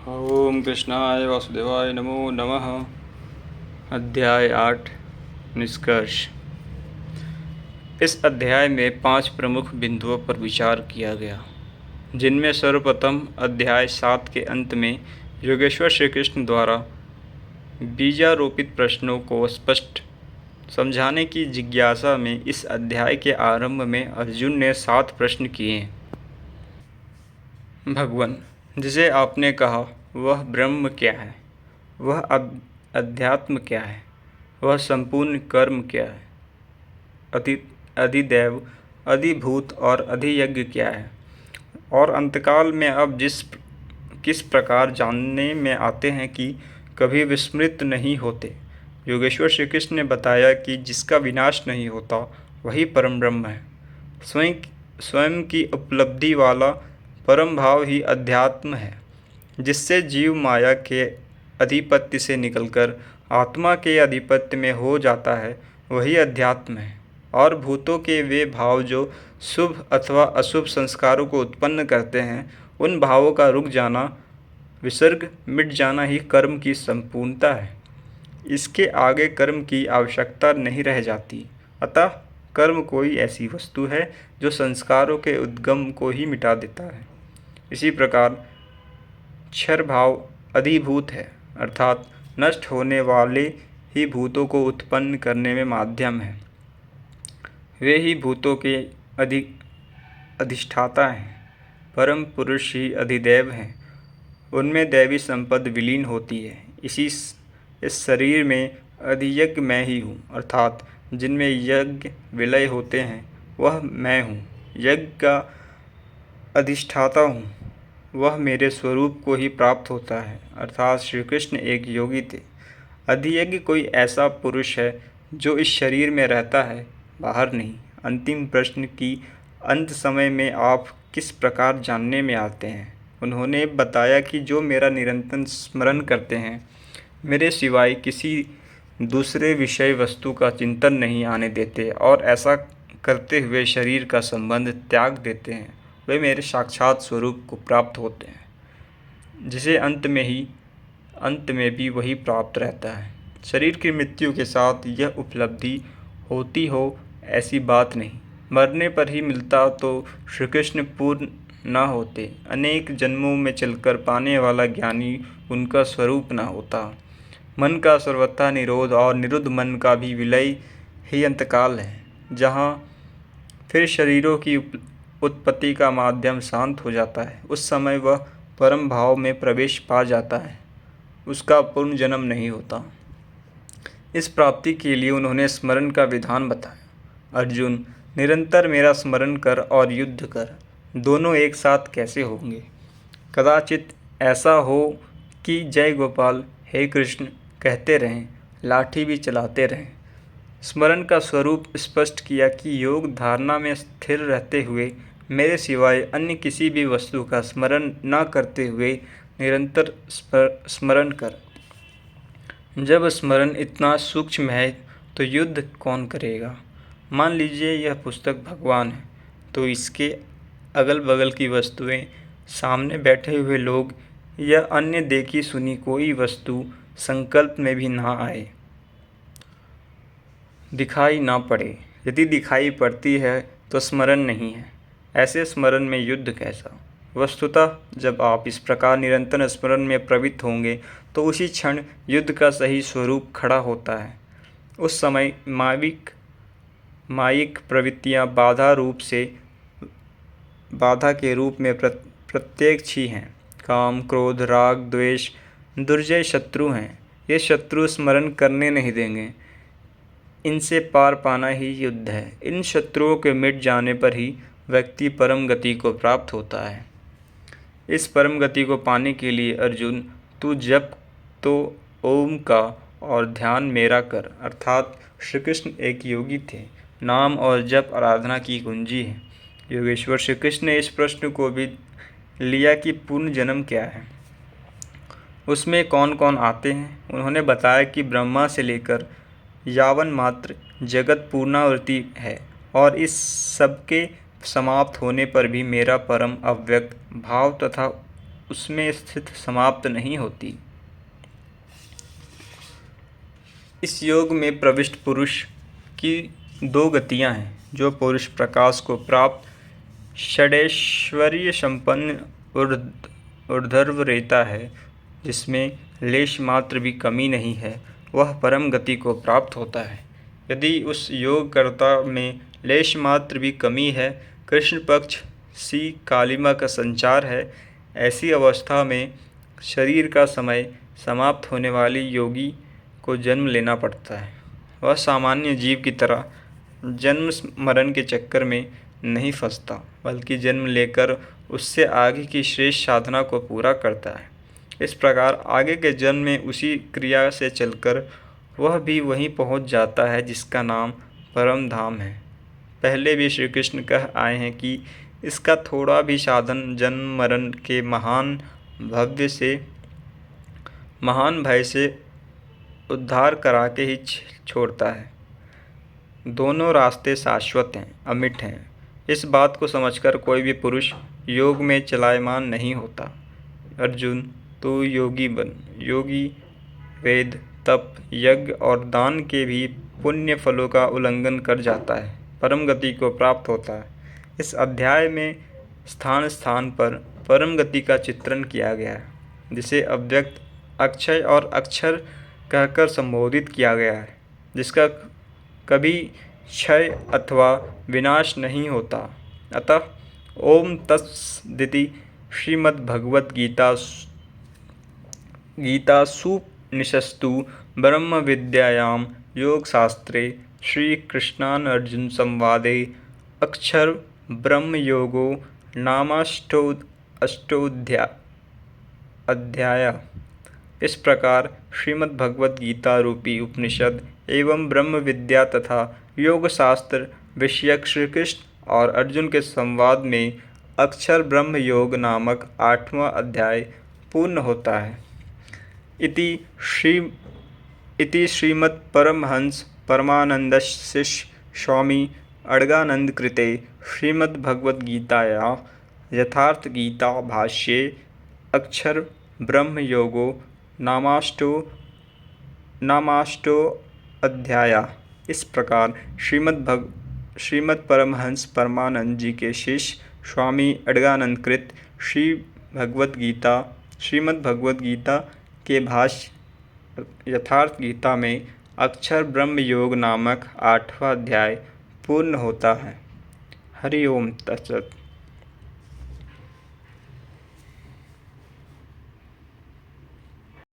ओम कृष्णाय वासुदेवाय नमो नमः। अध्याय 8 निष्कर्ष। इस अध्याय में 5 प्रमुख बिंदुओं पर विचार किया गया, जिनमें सर्वप्रथम अध्याय 7 के अंत में योगेश्वर श्री कृष्ण द्वारा बीजारोपित प्रश्नों को स्पष्ट समझाने की जिज्ञासा में इस अध्याय के आरंभ में अर्जुन ने 7 प्रश्न किए। भगवान, जिसे आपने कहा वह ब्रह्म क्या है, वह अध्यात्म क्या है, वह संपूर्ण कर्म क्या है, अधिदैव, अधिभूत और अधियज्ञ क्या है, और अंतकाल में अब किस प्रकार जानने में आते हैं कि कभी विस्मृत नहीं होते। योगेश्वर श्री कृष्ण ने बताया कि जिसका विनाश नहीं होता वही परम ब्रह्म है। स्वयं की उपलब्धि वाला परम भाव ही अध्यात्म है, जिससे जीव माया के अधिपत्य से निकलकर आत्मा के अधिपत्य में हो जाता है, वही अध्यात्म है। और भूतों के वे भाव जो शुभ अथवा अशुभ संस्कारों को उत्पन्न करते हैं, उन भावों का रुक जाना, विसर्ग मिट जाना ही कर्म की संपूर्णता है। इसके आगे कर्म की आवश्यकता नहीं रह जाती। अतः कर्म कोई ऐसी वस्तु है जो संस्कारों के उद्गम को ही मिटा देता है। इसी प्रकार क्षर भाव अधिभूत है, अर्थात नष्ट होने वाले ही भूतों को उत्पन्न करने में माध्यम है। वे ही भूतों के अधिष्ठाता हैं। परम पुरुष ही अधिदैव हैं, उनमें दैवी संपद विलीन होती है। इस शरीर में अधियज्ञ मैं ही हूँ, अर्थात जिनमें यज्ञ विलय होते हैं वह मैं हूँ। यज्ञ का अधिष्ठाता हूँ, वह मेरे स्वरूप को ही प्राप्त होता है, अर्थात श्री कृष्ण एक योगी थे। अधियज्ञ कोई ऐसा पुरुष है जो इस शरीर में रहता है, बाहर नहीं। अंतिम प्रश्न की अंत समय में आप किस प्रकार जानने में आते हैं। उन्होंने बताया कि जो मेरा निरंतर स्मरण करते हैं, मेरे सिवाय किसी दूसरे विषय वस्तु का चिंतन नहीं आने देते और ऐसा करते हुए शरीर का संबंध त्याग देते हैं, वे मेरे साक्षात स्वरूप को प्राप्त होते हैं, जिसे अंत में भी वही प्राप्त रहता है। शरीर की मृत्यु के साथ यह उपलब्धि होती हो ऐसी बात नहीं। मरने पर ही मिलता तो श्री कृष्ण पूर्ण न होते। अनेक जन्मों में चलकर पाने वाला ज्ञानी उनका स्वरूप न होता। मन का सर्वथा निरोध और निरुद्ध मन का भी विलय ही अंतकाल है, जहाँ फिर शरीरों की उत्पत्ति का माध्यम शांत हो जाता है। उस समय वह परम भाव में प्रवेश पा जाता है, उसका पूर्ण जन्म नहीं होता। इस प्राप्ति के लिए उन्होंने स्मरण का विधान बताया। अर्जुन, निरंतर मेरा स्मरण कर और युद्ध कर, दोनों एक साथ कैसे होंगे। कदाचित ऐसा हो कि जय गोपाल, हे कृष्ण कहते रहें, लाठी भी चलाते रहें। स्मरण का स्वरूप स्पष्ट किया कि योग धारणा में स्थिर रहते हुए मेरे सिवाय अन्य किसी भी वस्तु का स्मरण न करते हुए निरंतर स्मरण कर। जब स्मरण इतना सूक्ष्म है तो युद्ध कौन करेगा। मान लीजिए यह पुस्तक भगवान है, तो इसके अगल बगल की वस्तुएं, सामने बैठे हुए लोग या अन्य देखी सुनी कोई वस्तु संकल्प में भी ना आए, दिखाई ना पड़े। यदि दिखाई पड़ती है तो स्मरण नहीं है। ऐसे स्मरण में युद्ध कैसा। वस्तुतः जब आप इस प्रकार निरंतर स्मरण में प्रवृत्त होंगे तो उसी क्षण युद्ध का सही स्वरूप खड़ा होता है। उस समय मायिक प्रवृत्तियाँ बाधा के रूप में प्रत्यक्ष ही हैं। काम, क्रोध, राग, द्वेष दुर्जय शत्रु हैं। ये शत्रु स्मरण करने नहीं देंगे। इनसे पार पाना ही युद्ध है। इन शत्रुओं के मिट जाने पर ही व्यक्ति परम गति को प्राप्त होता है। इस परम गति को पाने के लिए अर्जुन, तू जप तो ओम का और ध्यान मेरा कर, अर्थात श्री कृष्ण एक योगी थे। नाम और जप आराधना की कुंजी है। योगेश्वर श्री कृष्ण ने इस प्रश्न को भी लिया कि पूर्ण जन्म क्या है, उसमें कौन कौन आते हैं। उन्होंने बताया कि ब्रह्मा से लेकर यावन मात्र जगत पूर्णावृत्ति है और इस सब के समाप्त होने पर भी मेरा परम अव्यक्त भाव तथा उसमें स्थित समाप्त नहीं होती। इस योग में प्रविष्ट पुरुष की दो गतियां हैं। जो पुरुष प्रकाश को प्राप्त षडैश्वर्य संपन्न ऊर्ध्व रहता है, जिसमें लेश मात्र भी कमी नहीं है, वह परम गति को प्राप्त होता है। यदि उस योगकर्ता में लेश मात्र भी कमी है, कृष्ण पक्ष सी कालिमा का संचार है, ऐसी अवस्था में शरीर का समय समाप्त होने वाली योगी को जन्म लेना पड़ता है। वह सामान्य जीव की तरह जन्म मरण के चक्कर में नहीं फंसता, बल्कि जन्म लेकर उससे आगे की श्रेष्ठ साधना को पूरा करता है। इस प्रकार आगे के जन्म में उसी क्रिया से चलकर वह भी वहीं पहुंच जाता है जिसका नाम परम धाम है। पहले भी श्री कृष्ण कह आए हैं कि इसका थोड़ा भी साधन जन्म मरण के महान भय से उद्धार करा के ही छोड़ता है। दोनों रास्ते शाश्वत हैं, अमिट हैं। इस बात को समझकर कोई भी पुरुष योग में चलायमान नहीं होता। अर्जुन, तू योगी बन। योगी वेद, तप, यज्ञ और दान के भी पुण्य फलों का उल्लंघन कर जाता है, परम गति को प्राप्त होता है। इस अध्याय में स्थान स्थान पर परम गति का चित्रण किया गया है, जिसे अव्यक्त, अक्षय और अक्षर कहकर संबोधित किया गया है, जिसका कभी क्षय अथवा विनाश नहीं होता। अतः ओम तत्सदिति श्रीमद्भगवद्गीतासूपनिषत्सु ब्रह्मविद्यायां योगशास्त्रे श्रीकृष्णार्जुन संवादे अक्षर ब्रह्मयोगो नामाष्टोऽध्याय। इस प्रकार श्रीमद्भगवद्गीता रूपी उपनिषद एवं ब्रह्म विद्या तथा योग शास्त्र विषयक श्री कृष्ण और अर्जुन के संवाद में अक्षर ब्रह्म योग नामक 8वां अध्याय पूर्ण होता है। इति श्रीमद्परमहंस परमानन्दस्य स्वामी अड्गानन्दकृते श्रीमद्भगवद्गीताया यथार्थगीता भाष्ये अक्षर ब्रह्म योगो नामाष्टोऽध्याय। इस प्रकार श्रीमद् परमहंस परमानंद जी के शिष्य स्वामी अड्गानन्दकृत श्रीमद् भगवद गीता के भाष्य यथार्थ गीता में अक्षर ब्रह्म योग नामक 8वां अध्याय पूर्ण होता है। हरि ओम तत्सत।